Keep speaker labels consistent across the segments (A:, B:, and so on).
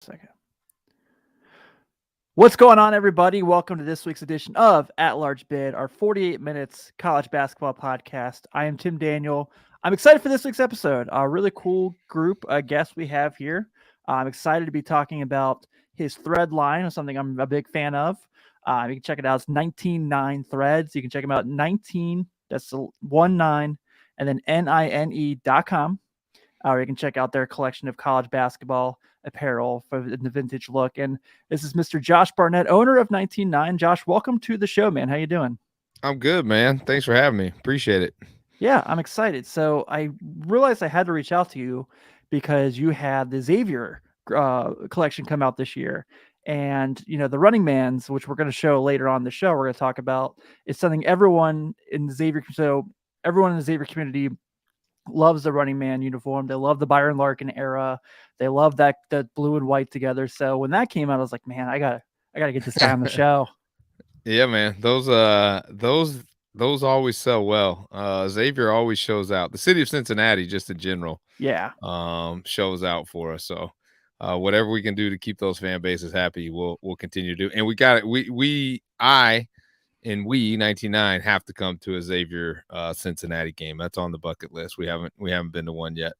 A: Second. What's going on, everybody? Welcome to this week's edition of At Large Bid, our 48 minutes college basketball podcast. I am Tim Daniel. I'm excited for this week's episode. A really cool group of guests we have here. I'm excited to be talking about his thread line, something I'm a big fan of. You can check it out. It's 19.9 threads. You can check them out 19, that's 19, and then NINE.com. Or you can check out their collection of college basketball apparel for the vintage look. And this is Mr. Josh Barnett, owner of 19.9. Josh, welcome to the show, man. How you doing?
B: I'm good, man. Thanks for having me. Appreciate it.
A: Yeah, I'm excited. So I realized I had to reach out to you because you had the Xavier collection come out this year. And, the Running Mans, which we're going to show later on the show, we're going to talk about, is something everyone in the Xavier community loves the Running Man uniform. They love the Byron Larkin era. They love that blue and white together. So when that came out, I was like, man, I gotta get this guy on the show.
B: Yeah, man. Those always sell well. Xavier always shows out. The city of Cincinnati, just in general,
A: Yeah.
B: Shows out for us. So whatever we can do to keep those fan bases happy, we'll continue to do. And we got it. We 19.9 have to come to a Xavier Cincinnati game. That's on the bucket list. We haven't been to one yet.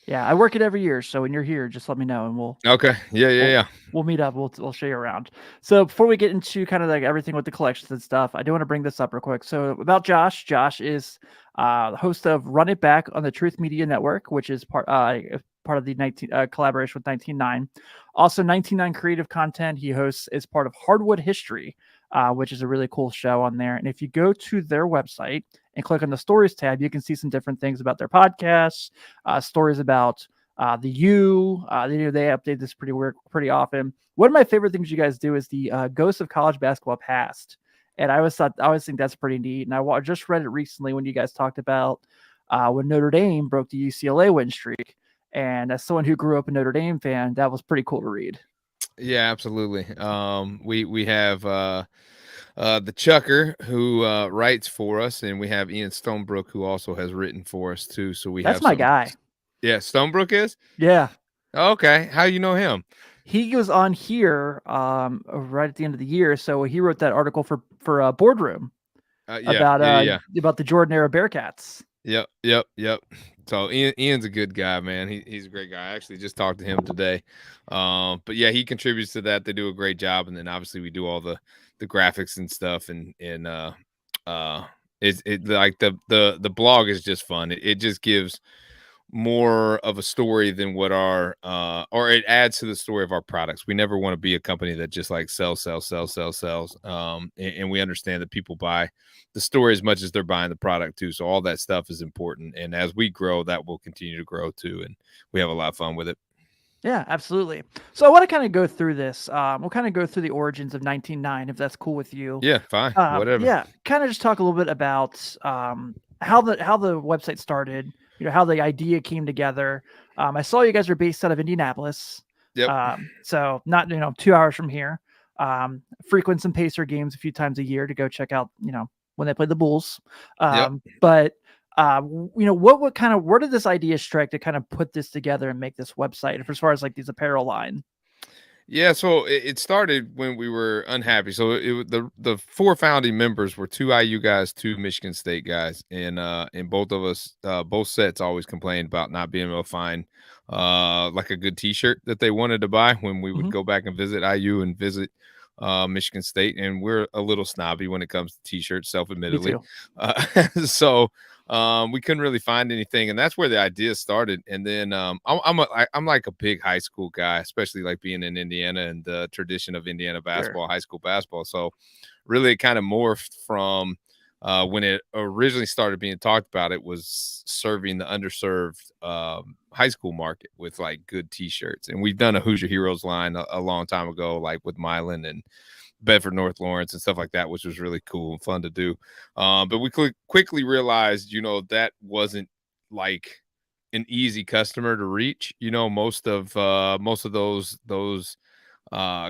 A: Yeah, I work it every year, so when you're here, just let me know, and we'll
B: Okay. Yeah.
A: We'll meet up. We'll show you around. So before we get into kind of like everything with the collections and stuff, I do want to bring this up real quick. So about Josh, Josh is the host of Run It Back on the Truth Media Network, which is part of the 19 collaboration with 19.9. Also, 19.9 creative content he hosts is part of Hardwood History, which is a really cool show on there. And if you go to their website and click on the stories tab, you can see some different things about their podcasts, stories about the U. They update this pretty often. One of my favorite things you guys do is the Ghosts of College Basketball Past. And I always think that's pretty neat. And I just read it recently when you guys talked about when Notre Dame broke the UCLA win streak. And as someone who grew up a Notre Dame fan, that was pretty cool to read.
B: Yeah, absolutely. We have the Chucker who writes for us, and we have Ian Stonebrook who also has written for us too. So
A: that's my guy.
B: Yeah, Stonebrook is.
A: Yeah.
B: Okay, how you know him?
A: He was on here right at the end of the year, so he wrote that article for Boardroom about the Jordan era Bearcats.
B: Yep. So Ian's a good guy, man. He's a great guy. I actually just talked to him today. But yeah, he contributes to that. They do a great job, and then obviously we do all the graphics and stuff, and it's like the blog is just fun. It just gives more of a story than what our or it adds to the story of our products. We never want to be a company that just like sells. And we understand that people buy the story as much as they're buying the product too. So all that stuff is important. And as we grow, that will continue to grow too. And we have a lot of fun with it.
A: Yeah, absolutely. So I want to kind of go through this. We'll kind of go through the origins of 19.9, if that's cool with you.
B: Yeah, fine. Whatever.
A: Yeah, kind of just talk a little bit about how the website started. How the idea came together. I saw you guys are based out of Indianapolis.
B: Yep.
A: So not 2 hours from here. Frequent some Pacer games a few times a year to go check out when they play the Bulls. But where did this idea strike to kind of put this together and make this website as far as like these apparel line?
B: Yeah, so it started when we were unhappy. So the four founding members were two IU guys, two Michigan State guys, and both of us, both sets always complained about not being able to find like a good T-shirt that they wanted to buy when we would go back and visit IU and visit Michigan State, and we're a little snobby when it comes to T-shirts, self-admittedly. So we couldn't really find anything, and that's where the idea started. And then I'm like a big high school guy, especially like being in Indiana and the tradition of Indiana basketball, high school basketball. So really it kind of morphed from when it originally started being talked about. It was serving the underserved high school market with like good T-shirts, and we've done a Hoosier Heroes line a long time ago, like with Milan and Bedford North Lawrence and stuff like that, which was really cool and fun to do. But we quickly realized, that wasn't like an easy customer to reach. Most of those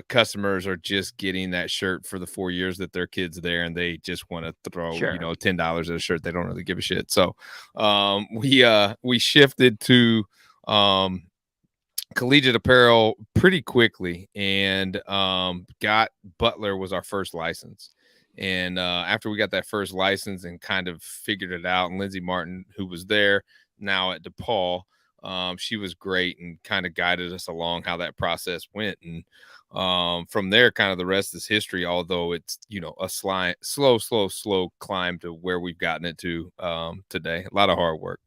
B: customers are just getting that shirt for the 4 years that their kid's there, and they just want to throw $10 at a shirt. They don't really give a shit. So we shifted to collegiate apparel pretty quickly, and got Butler was our first license. And after we got that first license and kind of figured it out, and Lindsay Martin, who was there now at DePaul, she was great and kind of guided us along how that process went. And from there, kind of the rest is history, although it's, a slow climb to where we've gotten it to today. A lot of hard work.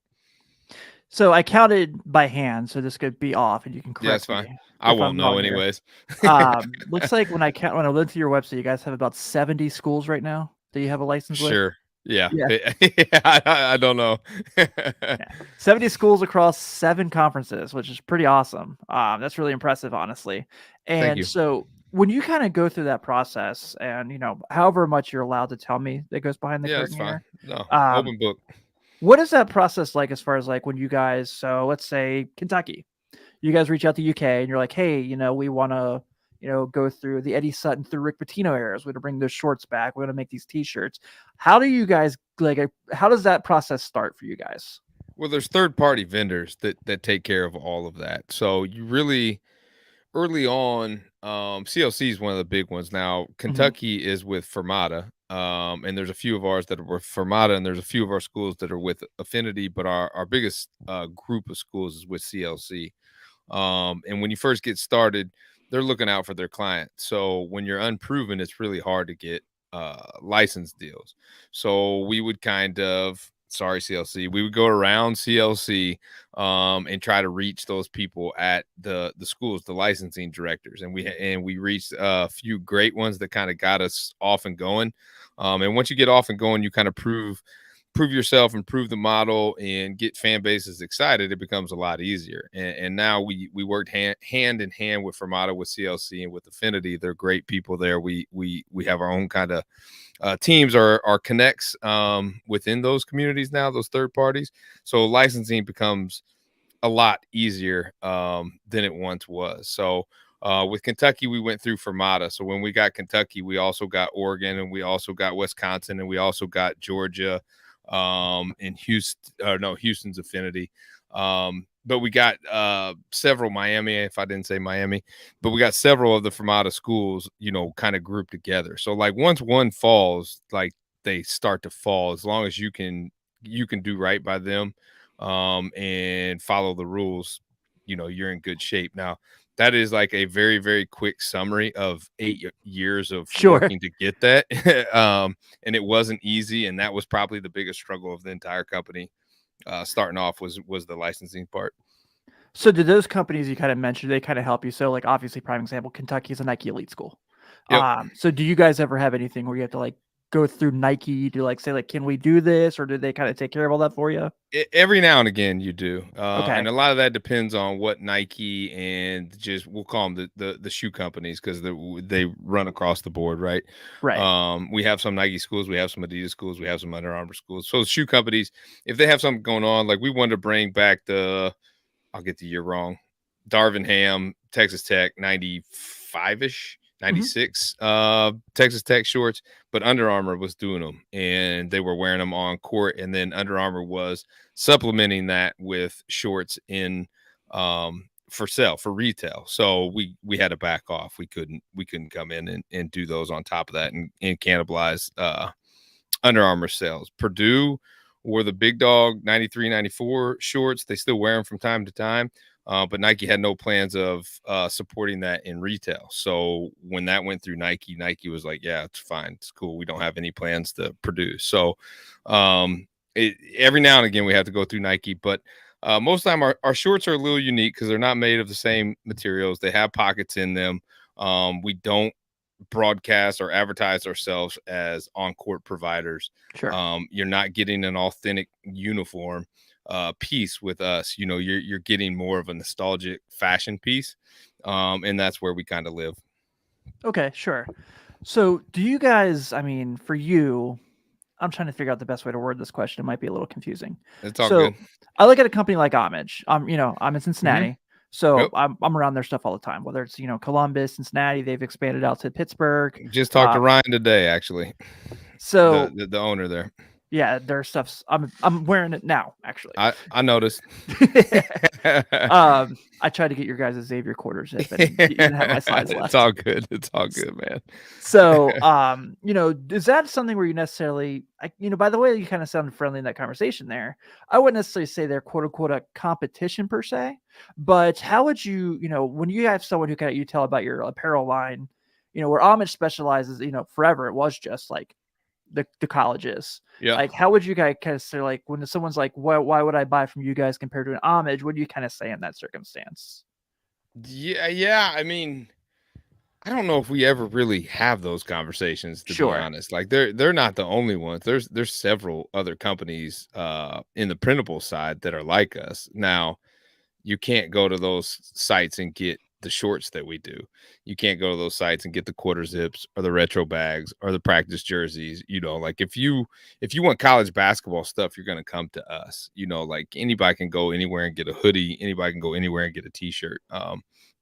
A: So I counted by hand, so this could be off, and you can
B: Yeah, that's
A: correct
B: fine.
A: me
B: I
A: if
B: won't
A: I'm
B: know
A: wrong here.
B: anyways.
A: Looks like when I went to your website, you guys have about 70 schools right now that you have a license with.
B: Sure. Yeah.
A: Yeah.
B: I don't know.
A: Yeah. 70 schools across 7 conferences, which is pretty awesome. That's really impressive, honestly.
B: Thank
A: And
B: you.
A: so when you kind of go through that process, and however much you're allowed to tell me that goes behind the
B: Yeah, that's
A: curtain
B: fine.
A: here,
B: No, open book.
A: what is that process like as far as like when you guys, so let's say Kentucky, you guys reach out to UK and you're like, hey, we want to, go through the Eddie Sutton through Rick Pitino eras. We're going to bring those shorts back. We're going to make these t-shirts. How do you guys how does that process start for you guys?
B: Well, there's third-party vendors that take care of all of that. So you really early on, CLC is one of the big ones. Now, Kentucky is with Fermata, and there's a few of ours that are with Fermata, and there's a few of our schools that are with Affinity, but our biggest group of schools is with CLC. And when you first get started, they're looking out for their client. So when you're unproven, it's really hard to get license deals. So we would kind of, sorry, CLC, we would go around CLC and try to reach those people at the schools, the licensing directors. And we reached a few great ones that kind of got us off and going. And once you get off and going, you kind of prove yourself and prove the model and get fan bases excited. It becomes a lot easier. And now we worked hand in hand with Fermata, with CLC, and with Affinity. They're great people there. We have our own kind of teams, our connects within those communities now, those third parties. So licensing becomes a lot easier than it once was. So with Kentucky, we went through Fermata. So when we got Kentucky, we also got Oregon, and we also got Wisconsin, and we also got Georgia, in Houston's Affinity. But we got several Miami, if I didn't say Miami, but we got several of the Fermata schools, kind of grouped together. So like once one falls, like they start to fall, as long as you can do right by them and follow the rules, you're in good shape. Now, that is like a very, very quick summary of 8 years of working to get that. And it wasn't easy. And that was probably the biggest struggle of the entire company. Starting off was the licensing part.
A: So did those companies you kind of mentioned, they kind of help you? So like obviously prime example, Kentucky is a Nike elite school.
B: Yep.
A: So do you guys ever have anything where you have to like go through Nike to like say like, can we do this? Or do they kind of take care of all that for you?
B: Every now and again you do.
A: Okay.
B: And a lot of that depends on what Nike and just, we'll call them the shoe companies, because they run across the board, right?
A: Right.
B: We have some Nike schools, we have some Adidas schools, we have some Under Armour schools. So shoe companies, if they have something going on, like we wanted to bring back I'll get the year wrong, Darvin Ham, Texas Tech, 95-ish. 96 Texas Tech shorts, but Under Armour was doing them and they were wearing them on court, and then Under Armour was supplementing that with shorts in for sale, for retail. So we had to back off. We couldn't come in and do those on top of that and cannibalize Under Armour sales. Purdue wore the big dog 93, 94 shorts. They still wear them from time to time. But Nike had no plans of supporting that in retail. So when that went through Nike was like, yeah, it's fine. It's cool. We don't have any plans to produce. So every now and again, we have to go through Nike. But most of the time, our shorts are a little unique because they're not made of the same materials. They have pockets in them. We don't broadcast or advertise ourselves as on-court providers.
A: Sure.
B: You're not getting an authentic uniform piece with us. You're getting more of a nostalgic fashion piece, and that's where we kind of live.
A: Okay, sure. So do you guys, I mean, for you, I'm trying to figure out the best way to word this question. It might be a little confusing.
B: It's all good.
A: I look at a company like Homage. I'm in Cincinnati. So
B: Yep.
A: I'm around their stuff all the time, whether it's, Columbus, Cincinnati, they've expanded out to Pittsburgh.
B: Just talked to Ryan today, actually.
A: So
B: the owner there.
A: Yeah, their stuff's. I'm wearing it now, actually.
B: I noticed.
A: I tried to get your guys' Xavier quarter zip, and you didn't have my size
B: It's
A: left.
B: all good. It's all good, man.
A: So, is that something where you necessarily, by the way, you kind of sounded friendly in that conversation there. I wouldn't necessarily say they're quote unquote a competition per se, but how would you, when you have someone who you tell about your apparel line, where Homage specializes, forever, it was just like the colleges.
B: Yeah.
A: Like, how would you guys kind of say, like, when someone's like, why would I buy from you guys compared to an Homage? What do you kind of say in that circumstance?
B: Yeah. I mean, I don't know if we ever really have those conversations, to be
A: Sure.
B: honest. Like they're not the only ones. There's several other companies in the printable side that are like us. Now, you can't go to those sites and get the shorts that we do. You can't go to those sites and get the quarter zips or the retro bags or the practice jerseys. Like if you want college basketball stuff, you're gonna come to us. Like anybody can go anywhere and get a hoodie, anybody can go anywhere and get a t-shirt.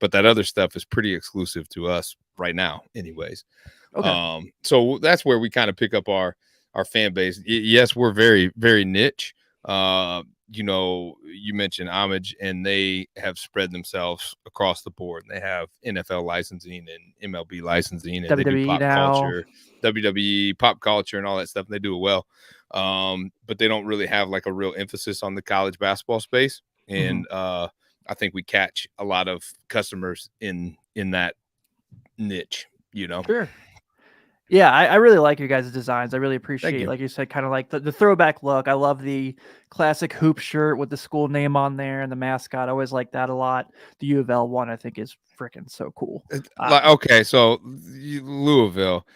B: But that other stuff is pretty exclusive to us right now, anyways.
A: Okay.
B: So that's where we kind of pick up our fan base. Yes, we're very, very niche. You mentioned Homage, and they have spread themselves across the board. They have NFL licensing and MLB licensing, and they do
A: WWE
B: pop
A: now.
B: culture, WWE, pop culture, and all that stuff. And they do it well. But they don't really have like a real emphasis on the college basketball space. And I think we catch a lot of customers in that niche,
A: Sure. Yeah, I really like your guys' designs. I really appreciate,
B: you.
A: like you said, kind of like the throwback look. I love the classic hoop shirt with the school name on there and the mascot. I always like that a lot. The U of L one, I think, is freaking so cool.
B: Okay, so Louisville.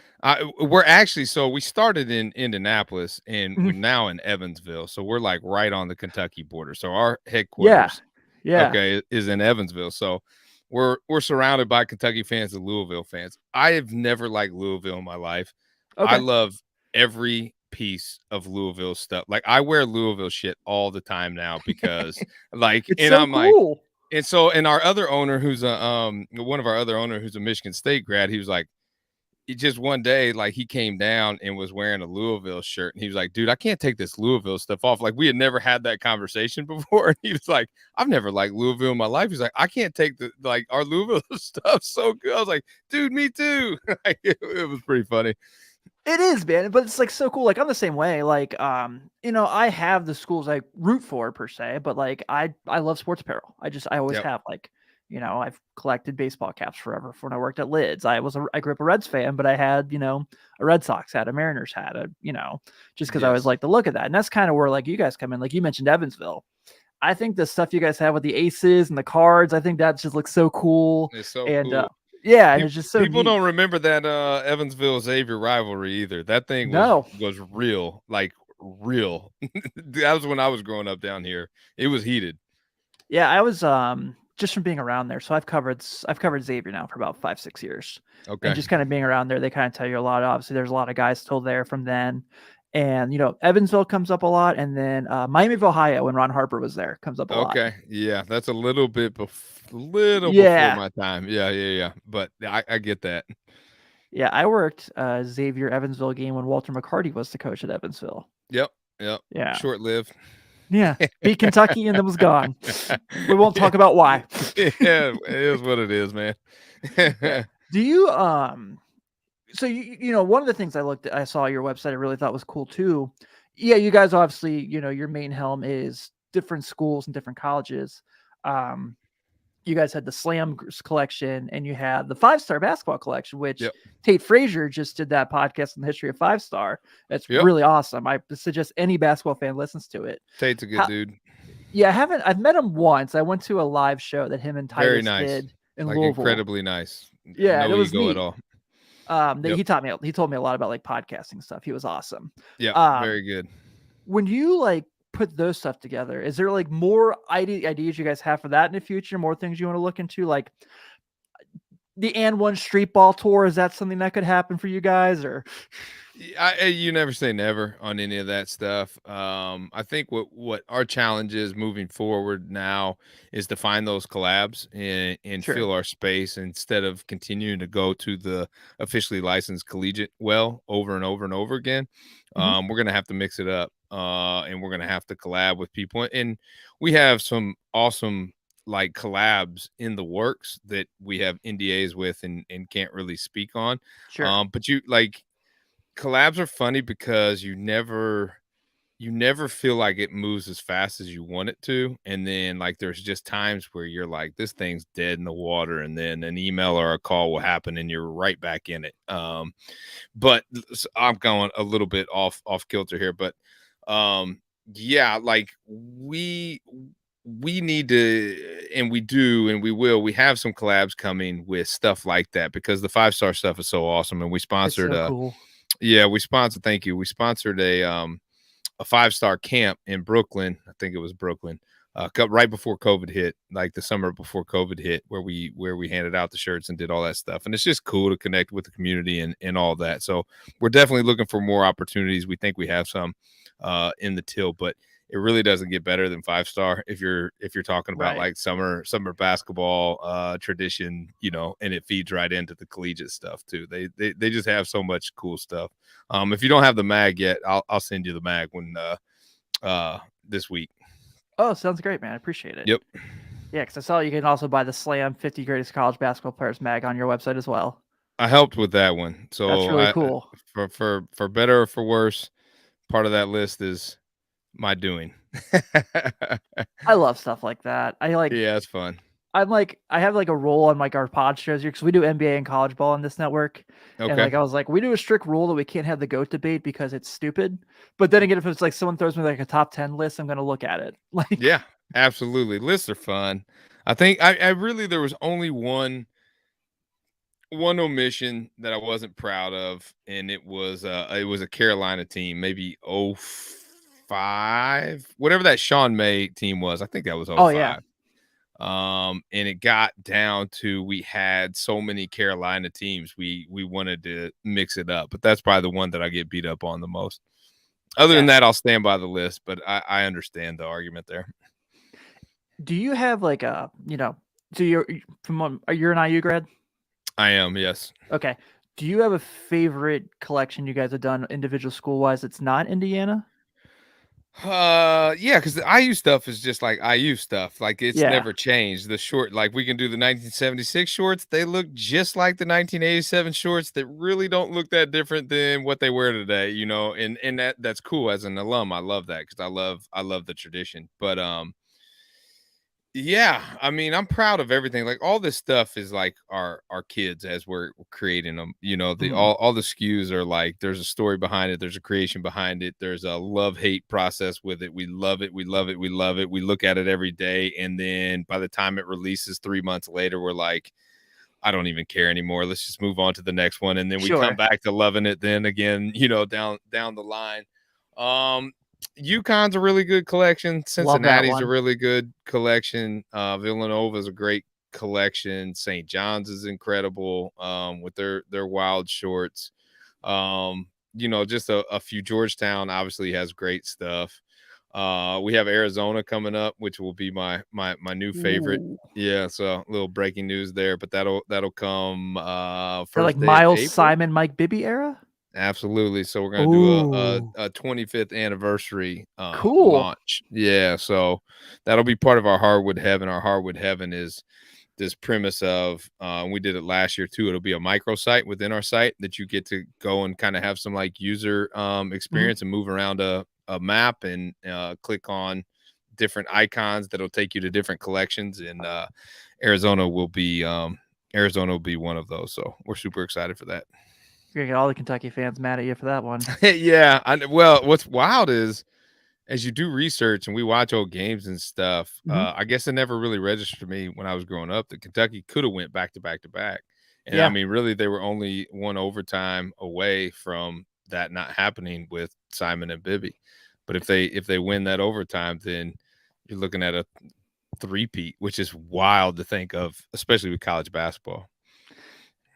B: We're actually, so we started in Indianapolis and we're now in Evansville. So we're like right on the Kentucky border. So our headquarters,
A: yeah,
B: okay, is in Evansville. So we're surrounded by Kentucky fans and Louisville fans. I have never liked Louisville in my life. I
A: okay.
B: love every piece of Louisville stuff. Like I wear Louisville shit all the time now because like,
A: It's
B: and
A: so
B: I'm like,
A: cool.
B: and so, and our other owner, who's one of our other owner, who's a Michigan State grad, he was like, he just one day, like he came down and was wearing a Louisville shirt, and he was like, "Dude, I can't take this Louisville stuff off." Like we had never had that conversation before. And he was like, "I've never liked Louisville in my life." He's like, "I can't take our Louisville stuff so good." I was like, "Dude, me too." It was pretty funny.
A: It is, man, but it's like so cool. Like I'm the same way. Like, I have the schools I root for per se, but like I love sports apparel. I always have like, I've collected baseball caps forever. When I worked at Lids, I grew up a Reds fan, but I had, a Red Sox hat, a Mariners hat, just because I always like the look of that. And that's kind of where like you guys come in. Like you mentioned Evansville. I think the stuff you guys have with the aces and the cards, I think that just looks so cool.
B: It's so
A: cool.
B: cool.
A: And it's just so
B: people
A: neat.
B: don't remember that Evansville Xavier rivalry either. That thing was real, like real. That was when I was growing up down here. It was heated.
A: Yeah, I was just from being around there. So I've covered Xavier now for about 5-6 years.
B: Okay.
A: And just kind of being around there, they kind of tell you a lot. Obviously, there's a lot of guys still there from then. And Evansville comes up a lot, and then Miami of Ohio when Ron Harper was there comes up a lot.
B: Okay, yeah, that's a little bit before my time. Yeah. But I get that.
A: Yeah, I worked Xavier Evansville game when Walter McCarty was the coach at Evansville.
B: Yep.
A: Yeah,
B: short lived.
A: Yeah, beat Kentucky and then was gone. We won't talk about why.
B: Yeah, it is what it is, man.
A: Do you so one of the things I saw your website I really thought was cool too. Yeah, you guys obviously, your main helm is different schools and different colleges. You guys had the Slam collection and you had the 5-star basketball collection, which Tate Frazier just did that podcast on the history of 5-star. That's really awesome. I suggest any basketball fan listens to it.
B: Tate's a good dude.
A: Yeah, I've met him once. I went to a live show that him and Titus did in Louisville.
B: Incredibly nice.
A: Yeah,
B: no
A: it was
B: ego
A: neat.
B: at all.
A: He told me a lot about like podcasting stuff. He was awesome.
B: Yeah, very good.
A: When you like put those stuff together, is there like more ideas you guys have for that in the future? More things you want to look into, like the And One Street Ball tour? Is that something that could happen for you guys? Or
B: You never say never on any of that stuff. I think what our challenge is moving forward now is to find those collabs and
A: Sure.
B: fill our space instead of continuing to go to the officially licensed collegiate well over and over and over again.
A: Mhm.
B: We're gonna have to mix it up, and we're gonna have to collab with people. And we have some awesome like collabs in the works that we have NDAs with and can't really speak on.
A: Sure.
B: But you like collabs are funny because you never feel like it moves as fast as you want it to, and then like there's just times where you're like this thing's dead in the water, and then an email or a call will happen and you're right back in it. But I'm going a little bit off kilter here, but yeah, like we need to, and we do, and we will. We have some collabs coming with stuff like that because the 5-star stuff is so awesome, and we
A: It's
B: sponsored
A: so cool.
B: yeah, we sponsored. Thank you. We sponsored a 5-star camp in Brooklyn. I think it was Brooklyn. Right before COVID hit, like the summer before COVID hit, where we handed out the shirts and did all that stuff. And it's just cool to connect with the community and all that. So we're definitely looking for more opportunities. We think we have some in the till, but it really doesn't get better than 5-star if you're talking about
A: Right.
B: like summer basketball tradition, and it feeds right into the collegiate stuff too. They just have so much cool stuff. If you don't have the mag yet, I'll send you the mag when this week.
A: Oh, sounds great, man. I appreciate it.
B: Yep.
A: Yeah, because I saw you can also buy the Slam 50 Greatest College Basketball Players mag on your website as well.
B: I helped with that one.
A: That's
B: So
A: really
B: I
A: cool.
B: for better or for worse, part of that list is my doing.
A: I love stuff like that.
B: Yeah, it's fun.
A: I have like a rule on like our pod shows here because we do NBA and college ball on this network. And
B: Okay.
A: like I was like, we do a strict rule that we can't have the GOAT debate because it's stupid. But then again, if it's like someone throws me like a top 10 list, I'm gonna look at it. Like,
B: Yeah, absolutely. Lists are fun. I think I really there was only one omission that I wasn't proud of, and it was a Carolina team, maybe '05, whatever that Sean May team was. I think that was
A: oh yeah.
B: '05. And it got down to we had so many Carolina teams, we wanted to mix it up, but that's probably the one that I get beat up on the most. Other than
A: Yeah.
B: that, I'll stand by the list, but I understand the argument there.
A: Do you have like a, so you're an IU grad?
B: I am, yes.
A: Okay. Do you have a favorite collection you guys have done individual school wise that's not Indiana?
B: Yeah, because the IU stuff is just like IU stuff. Like it's
A: Yeah.
B: never changed. The short, like we can do the 1976 shorts. They look just like the 1987 shorts that really don't look that different than what they wear today, and that's cool as an alum. I love that because I love the tradition. But yeah, I mean, I'm proud of everything. Like all this stuff is like our kids as we're creating them. The
A: Mhm.
B: all the SKUs are like there's a story behind it, there's a creation behind it, there's a love-hate process with it. We love it, we love it, we love it. We look at it every day, and then by the time it releases 3 months later, we're like, I don't even care anymore. Let's just move on to the next one. And then we come
A: Sure.
B: back to loving it then again, down the line. Um, UConn's a really good collection.
A: Love that
B: Cincinnati's a
A: one.
B: really good collection. Villanova's a great collection. St. John's is incredible with their wild shorts. Just a few. Georgetown obviously has great stuff. We have Arizona coming up, which will be my new favorite.
A: Ooh.
B: Yeah, so a little breaking news there, but that'll come
A: They're like
B: first day of
A: Miles
B: April.
A: Simon, Mike Bibby era?
B: Absolutely. So we're gonna do a
A: Ooh.
B: 25th anniversary
A: Cool.
B: launch. Yeah, so that'll be part of our Hardwood Heaven. Our Hardwood Heaven is this premise of we did it last year too. It'll be a microsite within our site that you get to go and kind of have some like user
A: Mhm.
B: experience and move around a map and click on different icons that'll take you to different collections. And Arizona will be Arizona will be one of those. So we're super excited for that.
A: You're gonna get all the Kentucky fans mad at you for that one.
B: Yeah. Well, what's wild is as you do research and we watch old games and stuff,
A: Mhm.
B: I guess it never really registered to me when I was growing up that Kentucky could have went back to back to back. And I
A: Yeah.
B: mean, really, they were only one overtime away from that not happening with Simon and Bibby. But if they win that overtime, then you're looking at a three-peat, which is wild to think of, especially with college basketball.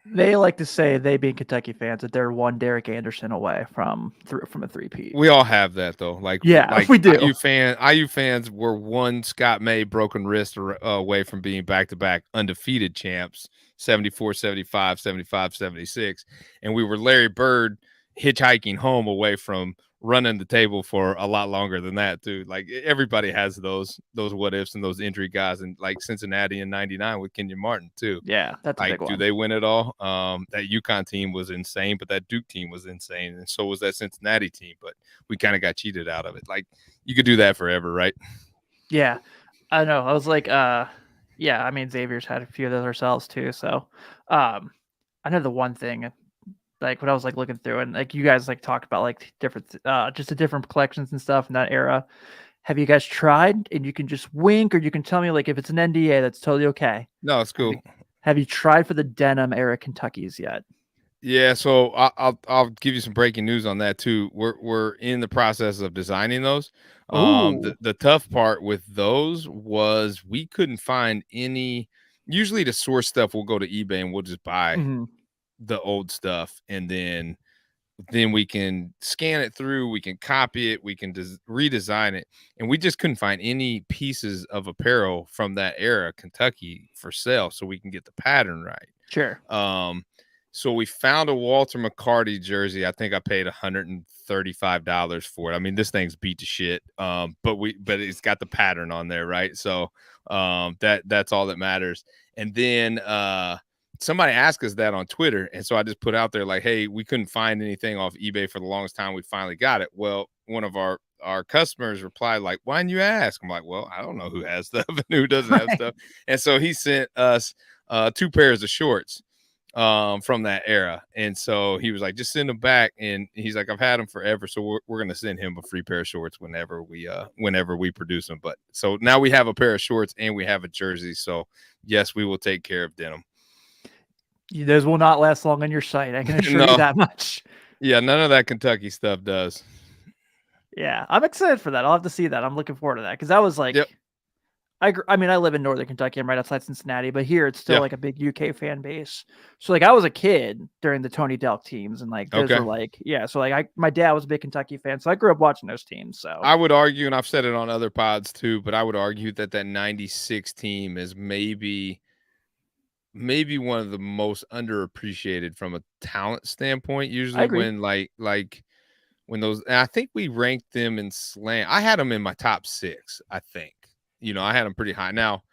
A: They like to say, they being Kentucky fans, that they're one Derek Anderson away from a three-peat.
B: We all have that though.
A: Yeah, we do.
B: IU fans were one Scott May broken wrist away from being back-to-back undefeated champs, 74, 75, 75, 76. And we were Larry Bird hitchhiking home away from running the table for a lot longer than that too. Like everybody has those what ifs and those injury guys, and like Cincinnati in '99 with Kenyon Martin too.
A: Yeah, that's a big
B: Like, do
A: one.
B: they win it all? That UConn team was insane, but that Duke team was insane, and so was that Cincinnati team. But we kind of got cheated out of it. Like, you could do that forever, right?
A: Yeah, I know. I was like, yeah. I mean, Xavier's had a few of those ourselves too. So, I know the one thing, like when I was like looking through, and like you guys like talked about like different, just the different collections and stuff in that era. Have you guys tried? And you can just wink, or you can tell me like if it's an NDA, that's totally okay.
B: No, it's cool.
A: Have you tried for the denim era Kentuckys yet?
B: Yeah, so I'll give you some breaking news on that too. We're in the process of designing those.
A: Oh,
B: The tough part with those was we couldn't find any. Usually, to source stuff, we'll go to eBay and we'll just buy the old stuff, and then we can scan it through, we can copy it, we can redesign it. And we just couldn't find any pieces of apparel from that era, Kentucky, for sale, so we can get the pattern right.
A: sure.
B: So we found a Walter McCarty jersey. I think I paid $135 for it. I mean, this thing's beat to shit. But it's got the pattern on there, right? So that's all that matters. And then somebody asked us that on Twitter, and so I just put out there like, hey, we couldn't find anything off eBay for the longest time. We finally got it. Well, one of our customers replied like, why didn't you ask? I'm like, well, I don't know who has stuff and who doesn't have stuff. And so he sent us 2 pairs of shorts from that era. And so he was like, just send them back. And he's like, I've had them forever, so we're gonna send him a free pair of shorts whenever we produce them. But so now we have a pair of shorts and we have a jersey. So yes, we will take care of denim.
A: Those will not last long on your site. I can assure you that much.
B: Yeah, none of that Kentucky stuff does.
A: Yeah, I'm excited for that. I'll have to see that. I'm looking forward to that because that was like,
B: yep.
A: I mean, I live in Northern Kentucky. I'm right outside Cincinnati, but here it's still like a big UK fan base. So like, I was a kid during the Tony Delk teams, and like those were like, yeah. So like, my dad was a big Kentucky fan, so I grew up watching those teams. So
B: I would argue, and I've said it on other pods too, but I would argue that '96 team is maybe one of the most underappreciated from a talent standpoint. Usually when when those, and I think we ranked them in slam. I had them in my top 6, I think. I had them pretty high. Now,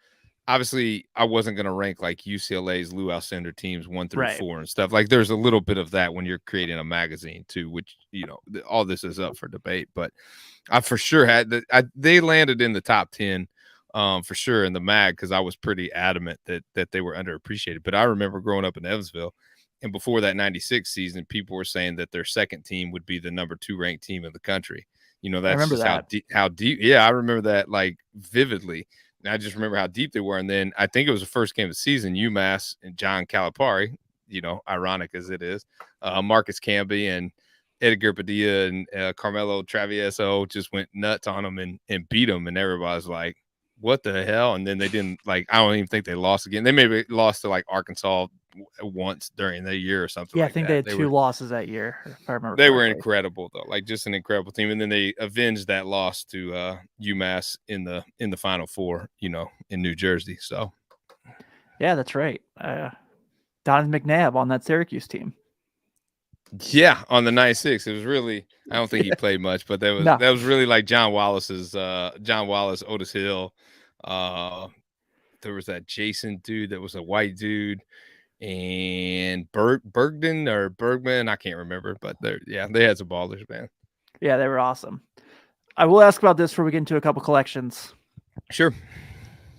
B: obviously, I wasn't going to rank like UCLA's Lou Alcindor teams 1 through 4 and stuff. Like, there's a little bit of that when you're creating a magazine too, which, all this is up for debate. But I for sure had they landed in the top 10 for sure in the mag, because I was pretty adamant that they were underappreciated. But I remember growing up in Evansville, and before that '96 season, people were saying that their second team would be the number 2 ranked team in the country. That's just how deep. Yeah, I remember that like vividly. And I just remember how deep they were. And then I think it was the first game of the season, UMass and John Calipari, ironic as it is, Marcus Camby and Edgar Padilla and Carmelo Travieso just went nuts on them and beat them. And everybody's like, what the hell? And then they didn't, like, I don't even think they lost again. They maybe lost to like Arkansas once during the year or something.
A: Yeah,
B: like
A: I think
B: that.
A: they had 2 losses that year, if I remember.
B: They were incredible though, like just an incredible team. And then they avenged that loss to UMass in the Final Four, in New Jersey. So
A: yeah, that's right. Donovan McNabb on that Syracuse team.
B: Yeah, on the '96, it was really, I don't think he played much, but that was really like John Wallace, Otis Hill. There was that Jason dude that was a white dude, and Bergman, I can't remember, but they had some ballers, man.
A: Yeah, they were awesome. I will ask about this before we get into a couple collections.
B: Sure.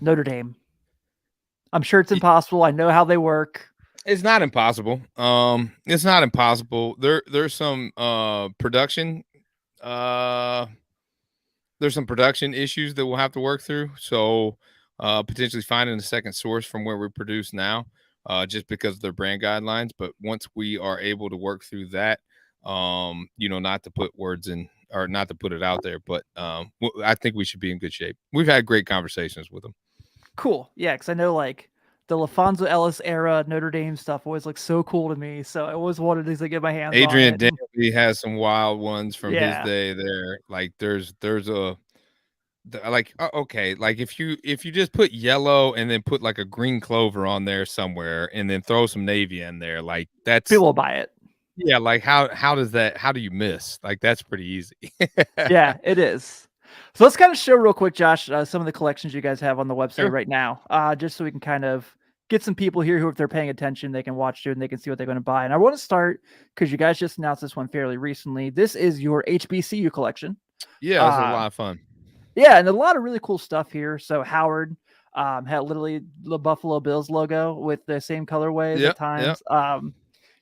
A: Notre Dame. I'm sure it's impossible. I know how they work.
B: It's not impossible. It's not impossible. There's some production. There's some production issues that we'll have to work through. So potentially finding a second source from where we produce now, just because of their brand guidelines. But once we are able to work through that, not to put words in or not to put it out there, but I think we should be in good shape. We've had great conversations with them.
A: Cool. Yeah, because I know like the LaFonso Ellis era Notre Dame stuff always looks so cool to me. So I always wanted to get my hands on
B: Adrian
A: it.
B: Dantley has some wild ones from his
A: Yeah,
B: day there. Like there's like okay, like if you just put yellow and then put like a green clover on there somewhere and then throw some navy in there, like that's
A: people will buy it.
B: yeah, like how do you miss? Like that's pretty easy.
A: Yeah, it is. So let's kind of show real quick, Josh, some of the collections you guys have on the website
B: Sure.
A: right now, just so we can kind of get some people here who, if they're paying attention, they can watch through and they can see what they're going to buy. And I want to start because you guys just announced this one fairly recently. This is your HBCU collection.
B: Yeah, it's a
A: Uh,
B: lot of fun.
A: yeah, and a lot of really cool stuff here. So Howard had literally the Buffalo Bills logo with the same colorways at
B: Yep, yep.
A: times.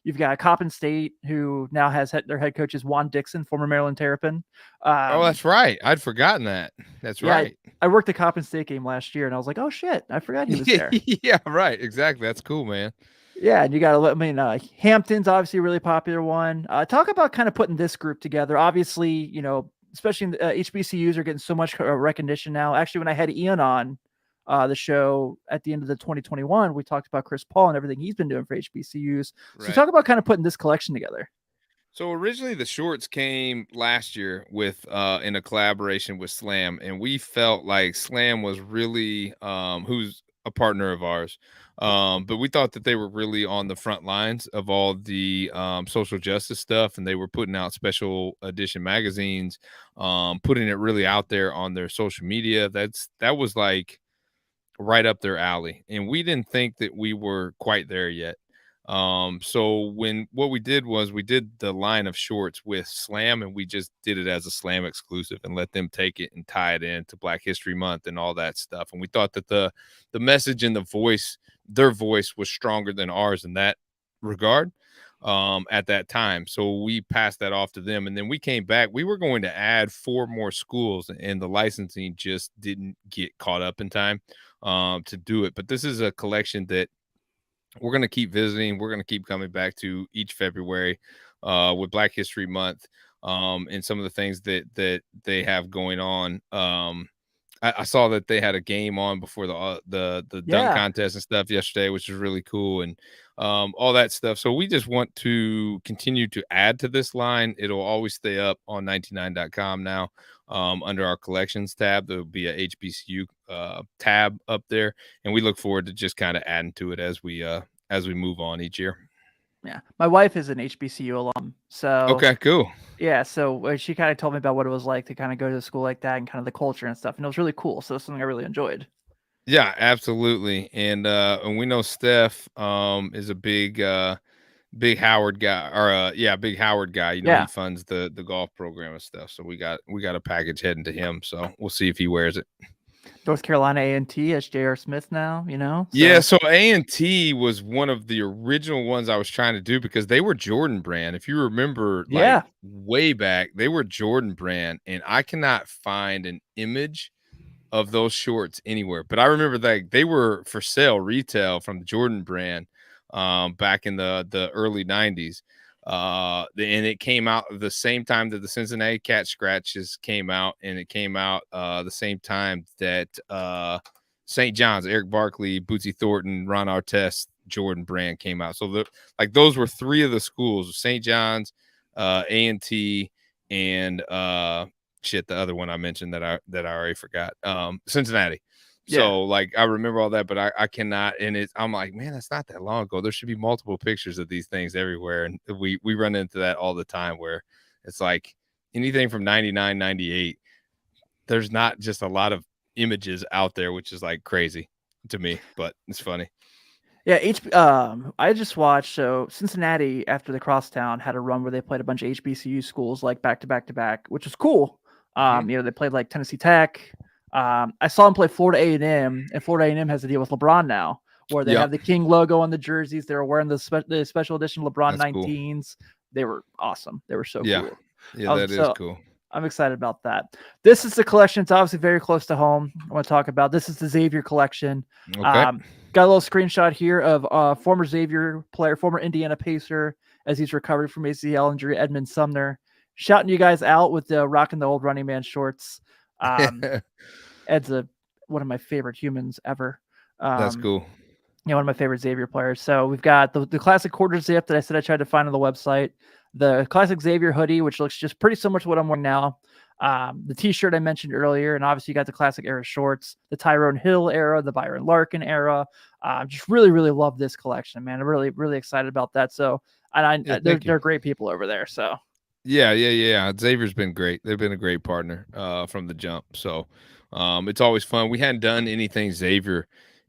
A: You've got Coppin State, who now has their head coach is Juan Dixon, former Maryland Terrapin.
B: Oh, that's right. I'd forgotten that. That's
A: Yeah,
B: right.
A: I worked the Coppin State game last year, and I was like, "Oh shit, I forgot he was there."
B: Yeah, right. Exactly. That's cool, man.
A: Yeah, and you got to let Hampton's obviously a really popular one. Talk about kind of putting this group together. Obviously, especially in the, HBCUs are getting so much recognition now. Actually, when I had Ian on the show at the end of the 2021, we talked about Chris Paul and everything he's been doing for HBCUs. So
B: Right.
A: talk about kind of putting this collection together.
B: So originally the shorts came last year with in a collaboration with Slam, and we felt like Slam was really who's a partner of ours. But we thought that they were really on the front lines of all the social justice stuff, and they were putting out special edition magazines, putting it really out there on their social media. That was like right up their alley, and we didn't think that we were quite there yet. So what we did was we did the line of shorts with Slam, and we just did it as a Slam exclusive and let them take it and tie it into Black History Month and all that stuff. And we thought that the message and the voice, their voice was stronger than ours in that regard at that time. So we passed that off to them, and then we came back. We were going to add 4 more schools, and the licensing just didn't get caught up in time to do it. But this is a collection that we're going to keep visiting. We're going to keep coming back to each February with Black History Month and some of the things that they have going on. I saw that they had a game on before the dunk contest and stuff yesterday, which is really cool, and all that stuff. So we just want to continue to add to this line. It'll always stay up on 99.com now. Under our collections tab, there'll be a HBCU tab up there, and we look forward to just kind of adding to it as we move on each year.
A: Yeah, my wife is an HBCU alum, so
B: okay, cool.
A: Yeah, so she kind of told me about what it was like to kind of go to a school like that and kind of the culture and stuff, and it was really cool. So it's something I really enjoyed.
B: Yeah, absolutely, and we know Steph is a big Howard guy, or big Howard guy. He funds the golf program and stuff. So we got a package heading to him. So we'll see if he wears it.
A: North Carolina A&T as J.R. Smith now, So.
B: Yeah, so A&T was one of the original ones I was trying to do because they were Jordan brand. If you remember, like way back, they were Jordan brand, and I cannot find an image of those shorts anywhere. But I remember that they were for sale retail from the Jordan brand back in the early 90s. And it came out the same time that the Cincinnati Cat Scratches came out, and it came out the same time that St. John's, Eric Barkley, Bootsy Thornton, Ron Artest, Jordan brand came out. So those were 3 of the schools: St. John's, A&T, and the other one I mentioned that I already forgot, Cincinnati. So like I remember all that, but I cannot. And I'm like, man, that's not that long ago. There should be multiple pictures of these things everywhere, and we run into that all the time where it's like anything from 99, 98. There's not just a lot of images out there, which is like crazy to me, but it's funny.
A: Yeah, I just watched. So Cincinnati, after the Crosstown, had a run where they played a bunch of HBCU schools like back to back to back, which was cool. They played like Tennessee Tech. I saw them play Florida A&M, and Florida A&M has a deal with LeBron now, where they have the King logo on the jerseys. They were wearing the special edition LeBron
B: That's
A: 19s. Cool. They were awesome. They were so cool.
B: Yeah, that is cool.
A: I'm excited about that. This is the collection. It's obviously very close to home. I want to talk about this is the Xavier Collection.
B: Okay.
A: Got a little screenshot here of former Xavier player, former Indiana Pacer, as he's recovered from ACL injury, Edmund Sumner, shouting you guys out with the rocking the old running man shorts. Ed's one of my favorite humans ever.
B: That's cool.
A: Yeah, one of my favorite Xavier players. So we've got the classic quarter zip that I said I tried to find on the website, the classic Xavier hoodie, which looks just pretty similar to what I'm wearing now. The t-shirt I mentioned earlier, and obviously you got the classic era shorts, the Tyrone Hill era, the Byron Larkin era. Just really, really love this collection, man. I'm really, really excited about that. So, and
B: Yeah, thank you.
A: they're great people over there. So
B: Yeah. Xavier's been great. They've been a great partner from the jump. So it's always fun. We hadn't done anything Xavier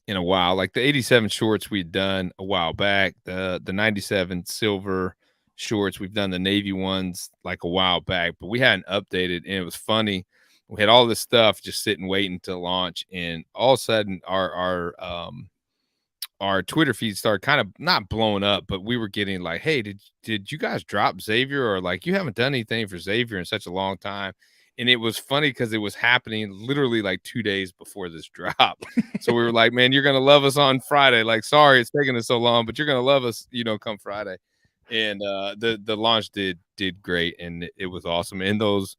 B: in a while. Like the 87 shorts we'd done a while back, the 97 silver shorts, we've done the navy ones like a while back, but we hadn't updated, and it was funny. We had all this stuff just sitting waiting to launch, and all of a sudden our Twitter feed started kind of not blowing up, but we were getting like, "Hey, did you guys drop Xavier?" Or like, "You haven't done anything for Xavier in such a long time." And it was funny because it was happening literally like 2 days before this drop. So we were like, "Man, you're gonna love us on Friday." Like, sorry it's taking us so long, but you're gonna love us, come Friday. And the launch did great, and it was awesome. And those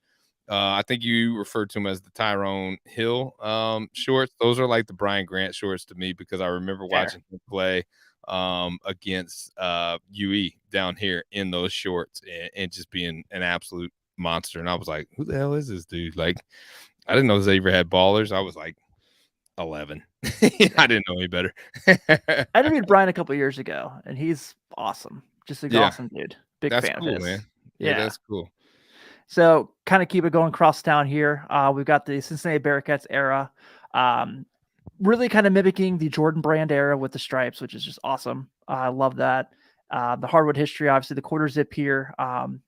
B: I think you referred to them as the Tyrone Hill shorts. Those are like the Brian Grant shorts to me, because I remember
A: fair.
B: watching him play against UE down here in those shorts, and just being an absolute monster. And I was like, who the hell is this dude? Like, I didn't know Xavier had ballers. I was like 11. I
A: Yeah.
B: didn't know any better.
A: I interviewed Brian a couple years ago, and he's awesome. Just an
B: Yeah,
A: awesome dude. Big
B: that's
A: fan of
B: cool,
A: his.
B: man. Yeah,
A: Yeah.
B: that's cool.
A: So kind of keep it going cross town here. We've got the Cincinnati Bearcats era, um, really kind of mimicking the Jordan Brand era with the stripes, which is just awesome. I love that. The hardwood history, obviously the quarter zip here.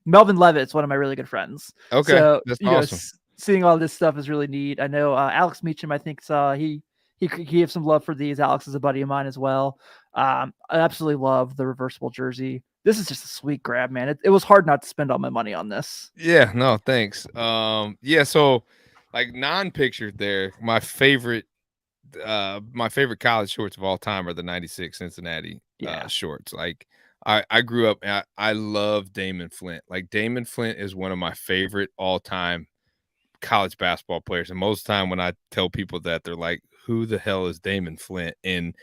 A: Melvin Levitt's one of my really good friends.
B: Okay,
A: So,
B: that's awesome.
A: seeing all this stuff is really neat. I know Alex Meacham, I think he gave some love for these. Alex is a buddy of mine as well. I absolutely love the reversible jersey. This is just a sweet grab, man. It was hard not to spend all my money on this.
B: Yeah, no, thanks. Yeah, so like non-pictured there, my favorite college shorts of all time are the 96 Cincinnati
A: Yeah.
B: shorts. Like I grew up, I love Damon Flint. Like Damon Flint is one of my favorite all-time college basketball players. And most of the time when I tell people that, they're like, who the hell is Damon Flint? And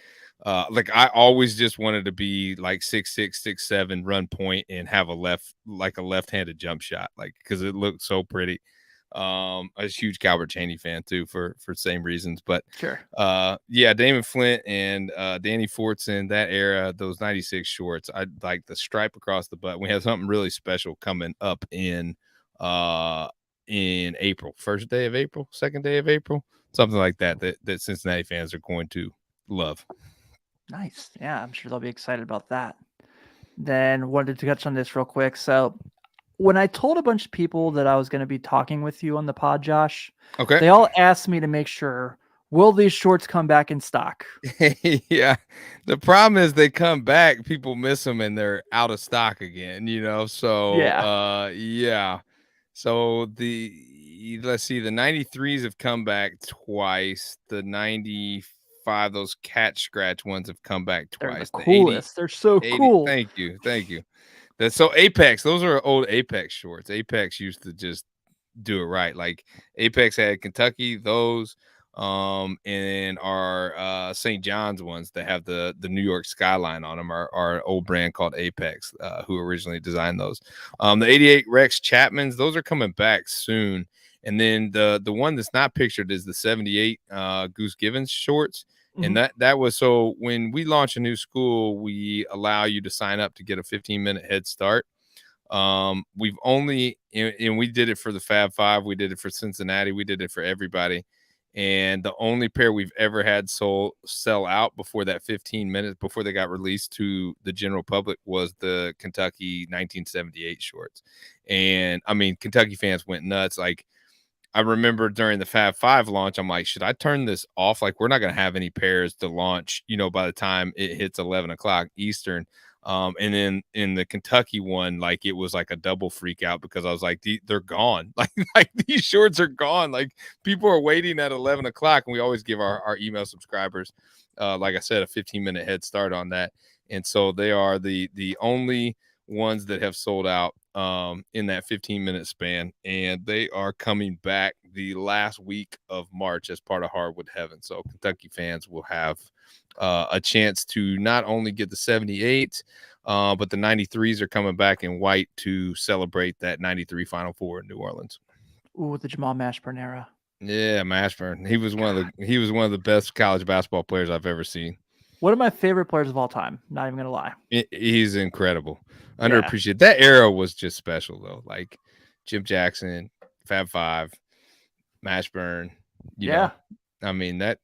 B: like I always just wanted to be like 6'6", 6'7", run point and have a left-handed jump shot, like, because it looked so pretty. I was a huge Calvert Chaney fan too for same reasons. But
A: Sure.
B: yeah, Damon Flint and Danny Fortson, that era, those 96 shorts, I like the stripe across the butt. We have something really special coming up in April, first day of April, second day of April, something like that Cincinnati fans are going to love.
A: Nice. Yeah, I'm sure they'll be excited about that. Then wanted to touch on this real quick. So when I told a bunch of people that I was going to be talking with you on the pod, Josh,
B: Okay.
A: they all asked me to make sure, will these shorts come back in stock?
B: Yeah. The problem is they come back, people miss them, and they're out of stock again, So
A: Yeah.
B: yeah. So let's see, the 93s have come back twice. The 95, those catch scratch ones have come back
A: They're the
B: twice. The 80,
A: coolest. They're so
B: 80.
A: cool.
B: Thank you. Thank you. That's so Apex. Those are old Apex shorts. Apex used to just do it right. Like Apex had Kentucky, those, and our St. John's ones that have the New York skyline on them are an old brand called Apex, who originally designed those. The 88 Rex Chapmans, those are coming back soon. And then the one that's not pictured is the 78 Goose Givens shorts. And that was, so when we launch a new school, we allow you to sign up to get a 15-minute head start. We've only, and we did it for the Fab Five, we did it for Cincinnati, we did it for everybody. And the only pair we've ever had sell out before that 15 minutes before they got released to the general public was the Kentucky 1978 shorts. And I mean, Kentucky fans went nuts. Like, I remember during the Fab Five launch, I'm like, should I turn this off? Like, we're not going to have any pairs to launch, by the time it hits 11 o'clock Eastern. And then in the Kentucky one, like, it was like a double freak out because I was like, they're gone. Like these shorts are gone. Like, people are waiting at 11 o'clock, and we always give our email subscribers, like I said, a 15-minute head start on that. And so they are the only ones that have sold out in that 15-minute span, and they are coming back the last week of March as part of Hardwood Heaven. So Kentucky fans will have a chance to not only get the 78, but the 93s are coming back in white to celebrate that 93 Final Four in New Orleans.
A: Ooh, the Jamal Mashburn era.
B: Yeah, Mashburn. He was one of the best college basketball players I've ever seen.
A: One of my favorite players of all time. Not even gonna lie.
B: He's incredible.
A: Yeah.
B: Underappreciated. That era was just special though. Like Jim Jackson, Fab Five, Mashburn. You know, I mean that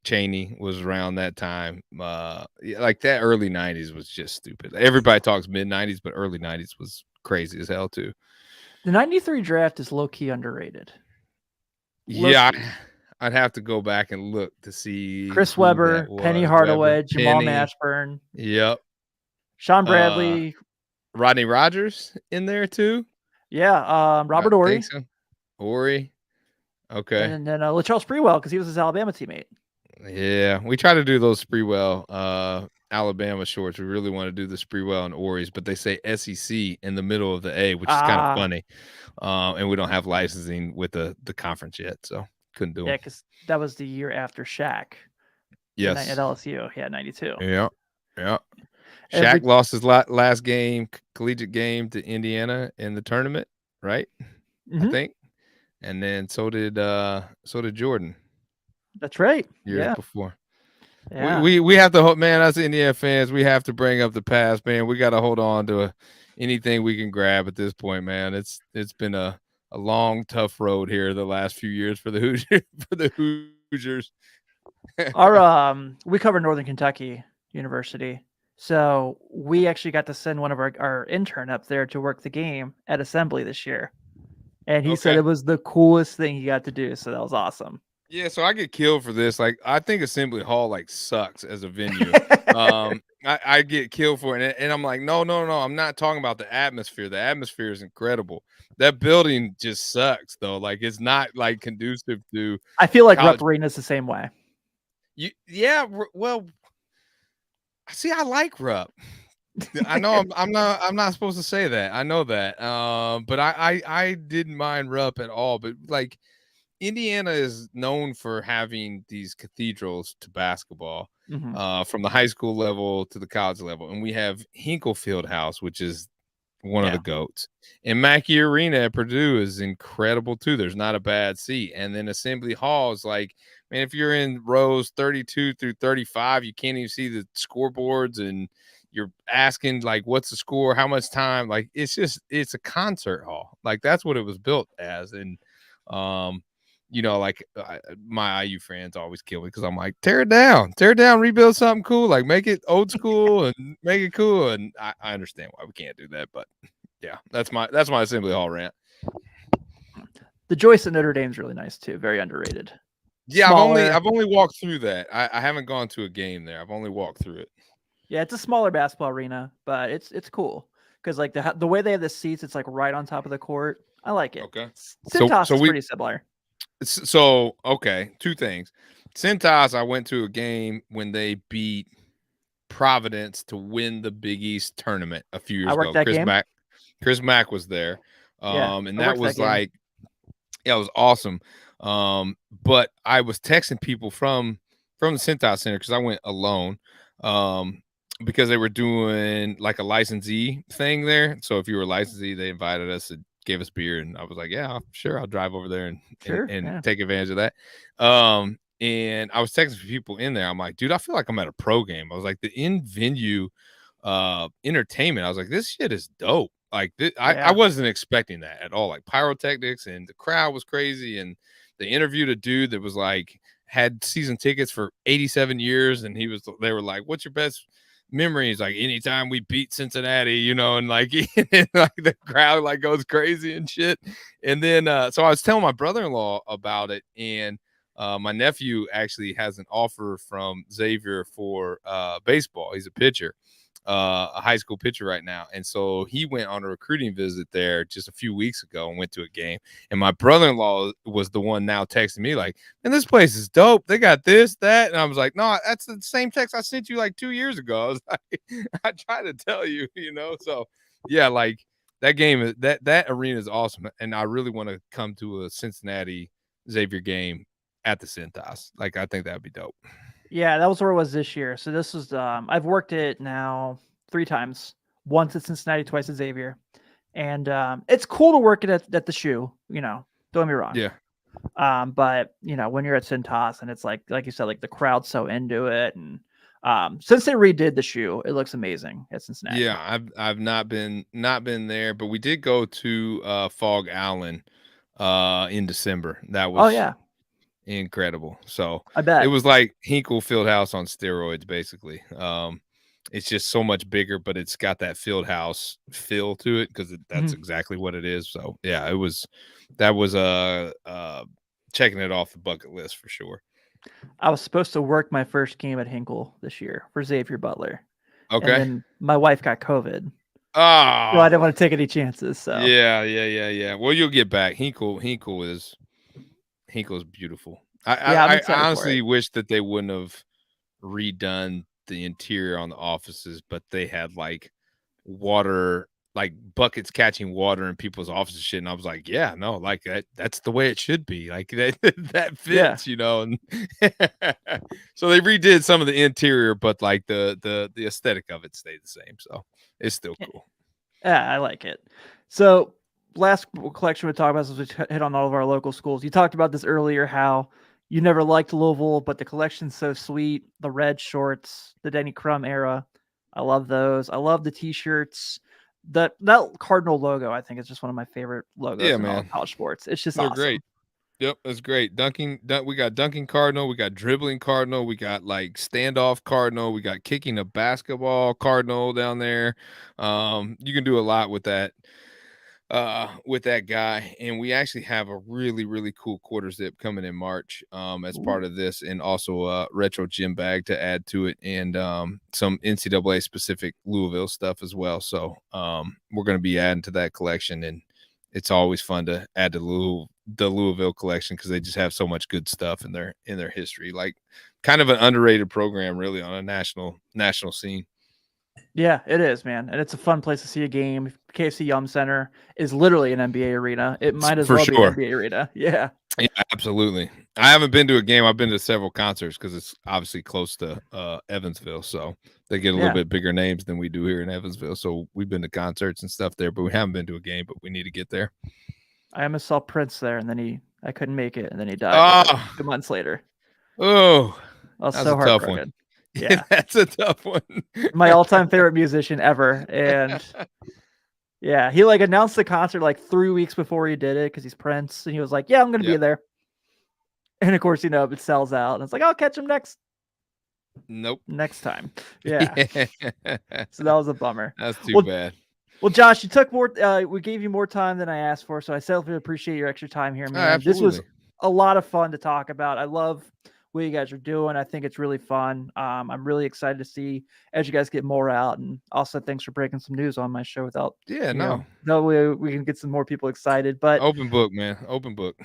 B: Chaney was around that time. Like that early 90s was just stupid. Everybody talks mid 90s, but early 90s was crazy as hell too.
A: The 93 draft is low key underrated.
B: Yeah, I'd have to go back and look to see
A: Chris Webber, Penny Hardaway, Jamal Mashburn.
B: Yep.
A: Sean Bradley.
B: Rodney Rogers in there too.
A: Yeah. Robert Horry.
B: So. Horry. Okay.
A: And then LaCharles Sprewell, because he was his Alabama teammate.
B: Yeah, we try to do those Sprewell Alabama shorts. We really want to do the Sprewell and Horry's, but they say SEC in the middle of the A, which is kind of funny. And we don't have licensing with the conference yet, so couldn't do it.
A: Yeah, because that was the year after Shaq.
B: Yes.
A: At LSU. Yeah, 92.
B: Yeah. Shaq lost his last game, collegiate game, to Indiana in the tournament, right? I think. And then so did Jordan.
A: That's right.
B: Years before.
A: Yeah.
B: We have to hope, man, us Indiana fans, we have to bring up the past, man. We got to hold on to anything we can grab at this point, man. It's been a long, tough road here the last few years for the Hoosiers.
A: We cover Northern Kentucky University. So we actually got to send one of our intern up there to work the game at Assembly this year. And he said it was the coolest thing he got to do. So that was awesome.
B: Yeah, so I get killed for this. Like, I think Assembly Hall like sucks as a venue. I get killed for it, and I'm like, no. I'm not talking about the atmosphere. The atmosphere is incredible. That building just sucks, though. Like, it's not like conducive to.
A: I feel like Rupp Arena is the same way.
B: Well, see, I like Rupp. I know I'm not supposed to say that. I know that. But I didn't mind Rupp at all. But like, Indiana is known for having these cathedrals to basketball, from the high school level to the college level. And we have Hinkle Fieldhouse, which is one of the GOATs. And Mackey Arena at Purdue is incredible too. There's not a bad seat. And then Assembly Hall is like, man, if you're in rows 32 through 35, you can't even see the scoreboards, and you're asking like, what's the score? How much time? Like, it's a concert hall. Like, that's what it was built as. And, you know, like my IU fans always kill me because I'm like, tear it down, rebuild something cool, like make it old school and make it cool. And I understand why we can't do that, but yeah, that's my Assembly Hall rant.
A: The Joyce at Notre Dame is really nice too, very underrated.
B: Yeah, I've only walked through that. I haven't gone to a game there. I've only walked through it.
A: Yeah, it's a smaller basketball arena, but it's cool because like the way they have the seats, it's like right on top of the court. I like it.
B: Okay,
A: Cintas is pretty similar.
B: So, okay, two things. Cintas, I went to a game when they beat Providence to win the Big East tournament a few years ago. Chris Mack was there. And that was like, it was awesome. But I was texting people from the Cintas Center because I went alone. Because they were doing like a licensee thing there. So if you were a licensee, they invited us and gave us beer, and I was like, yeah, sure, I'll drive over there and take advantage of that. And I was texting people in there. I'm like, dude, I feel like I'm at a pro game. I was like, the in-venue entertainment, I was like, this shit is dope. Like, I wasn't expecting that at all. Like, pyrotechnics, and the crowd was crazy. And they interviewed a dude that was like, had season tickets for 87 years. And they were like, what's your best memories? Like, anytime we beat Cincinnati, you know, and like, like the crowd like goes crazy and shit. And then so I was telling my brother-in-law about it, and my nephew actually has an offer from Xavier for baseball. He's a pitcher, a high school pitcher right now. And so he went on a recruiting visit there just a few weeks ago and went to a game. And my brother-in-law was the one now texting me like, man, this place is dope. They got this, that. And I was like, no, that's the same text I sent you like 2 years ago. I was like, I tried to tell you, you know? So yeah, like that game, that arena is awesome. And I really want to come to a Cincinnati Xavier game at the Cintas. Like, I think that'd be dope.
A: Yeah, that was where it was this year. So this was I've worked it now 3 times. Once at Cincinnati, twice at Xavier. And it's cool to work it at the shoe, don't get me wrong.
B: Yeah.
A: But when you're at Cintas and it's like you said, like the crowd's so into it, and since they redid the shoe, it looks amazing at Cincinnati.
B: Yeah, I've not been there, but we did go to Fog Allen in December. That
A: Oh
B: was
A: yeah,
B: incredible. So
A: I
B: it
A: bet.
B: was like Hinkle Fieldhouse on steroids, basically. It's just so much bigger, but it's got that Fieldhouse feel to it because that's
A: Mhm.
B: exactly what it is. So yeah, that was checking it off the bucket list for sure.
A: I was supposed to work my first game at Hinkle this year for Xavier Butler, and
B: Okay.
A: then my wife got COVID, so I
B: Oh
A: didn't want to take any chances. So
B: yeah. Well, you'll get back. Hinkle's beautiful.
A: yeah, I'm
B: I
A: excited for
B: honestly
A: it.
B: wish that they wouldn't have redone the interior on the offices, but they had like water, like buckets catching water in people's offices shit. And I was like, yeah, no, like that's the way it should be. Like that
A: Yeah.
B: fits, And so they redid some of the interior, but like the aesthetic of it stayed the same. So it's still cool.
A: Yeah, I like it. So, last collection we talked about is we hit on all of our local schools. You talked about this earlier, how you never liked Louisville, but the collection's so sweet. The red shorts, the Denny Crum era, I love those. I love the T-shirts. That Cardinal logo, I think, is just one of my favorite
B: Yeah,
A: logos in all of
B: man.
A: college sports. It's just
B: They're
A: awesome.
B: great. Yep, that's great. We got dunking cardinal, we got dribbling cardinal, we got like standoff cardinal, we got kicking a basketball cardinal down there. You can do a lot with that guy, and we actually have a really cool quarter zip coming in March as
A: Ooh.
B: part of this, and also a retro gym bag to add to it, and some NCAA specific Louisville stuff as well. So we're going to be adding to that collection, and it's always fun to add to the Louisville collection because they just have so much good stuff in their history, like kind of an underrated program really on a national scene.
A: Yeah, it is, man, and it's a fun place to see a game. KFC Yum Center is literally an NBA arena. It might as
B: For
A: well be an
B: sure.
A: NBA arena. Yeah.
B: Yeah, absolutely. I haven't been to a game. I've been to several concerts because it's obviously close to Evansville, so they get a little
A: Yeah.
B: bit bigger names than we do here in Evansville. So we've been to concerts and stuff there, but we haven't been to a game. But we need to get there.
A: I almost saw Prince there, and then I couldn't make it, and then he died like
B: Oh,
A: 2 months later.
B: oh,
A: I was
B: that's
A: so
B: a tough one.
A: heartbroken. Yeah.
B: That's a tough one.
A: My all-time favorite musician ever, and yeah, he, announced the concert, 3 weeks before he did it because he's Prince, and he was like, "Yeah, I'm gonna be
B: Yep.
A: there." And, of course, it sells out, and it's like, "I'll catch him
B: Nope.
A: next time." Yeah. So that was a bummer.
B: That's too
A: Well
B: bad.
A: well, Josh, you took more we gave you more time than I asked for, so I selfishly appreciate your extra time here,
B: Oh,
A: man. This was
B: absolutely.
A: a lot of fun to talk about. I love what you guys are doing. I think it's really fun. I'm really excited to see as you guys get more out, and also thanks for breaking some news on my show without,
B: Yeah, no.
A: that way we can get some more people excited. But
B: Open book, man. Open book.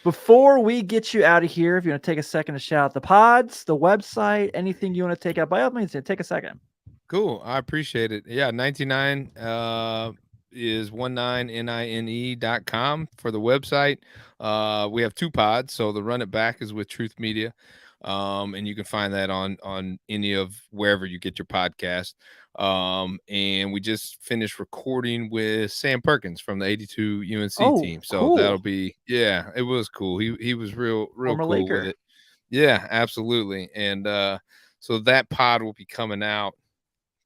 A: before we get you out of here, if you want to take a second to shout out the pods, the website, anything you want to take out, by all means, take a second.
B: Cool. I appreciate it. Yeah, 99 is 19nine.com for the website. We have 2 pods, so the Run It Back is with Truth Media. And you can find that on any of wherever you get your podcast. And we just finished recording with Sam Perkins from the 82 UNC
A: Oh,
B: team. So that'll
A: cool.
B: be, yeah, it was cool. He was real
A: Former
B: cool with
A: Laker.
B: it. Yeah, absolutely. And so that pod will be coming out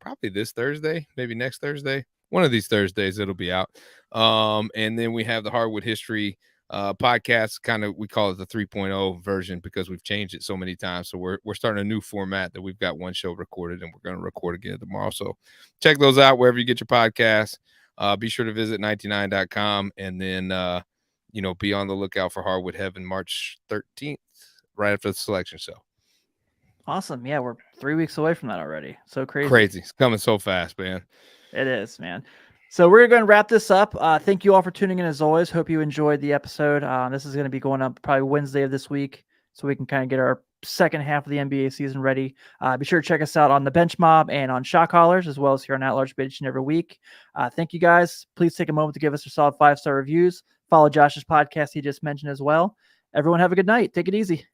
B: probably this Thursday, maybe next Thursday. One of these Thursdays it'll be out. And then we have the Hardwood History podcast. Kind of, we call it the 3.0 version because we've changed it so many times. So we're starting a new format that we've got one show recorded, and we're going to record again tomorrow. So check those out wherever you get your podcasts. Be sure to visit 99.com, and then be on the lookout for Hardwood Heaven March 13th, right after the selection show.
A: Awesome. Yeah, we're 3 weeks away from that already. So crazy.
B: Crazy. It's coming so fast, man.
A: It is, man. So we're going to wrap this up. Thank you all for tuning in as always. Hope you enjoyed the episode. This is going to be going up probably Wednesday of this week, so we can kind of get our second half of the NBA season ready. Be sure to check us out on the Bench Mob and on Shot Callers, as well as here on At Large Bitch every week. Thank you guys. Please take a moment to give us your solid 5-star reviews. Follow Josh's podcast he just mentioned as well. Everyone have a good night. Take it easy.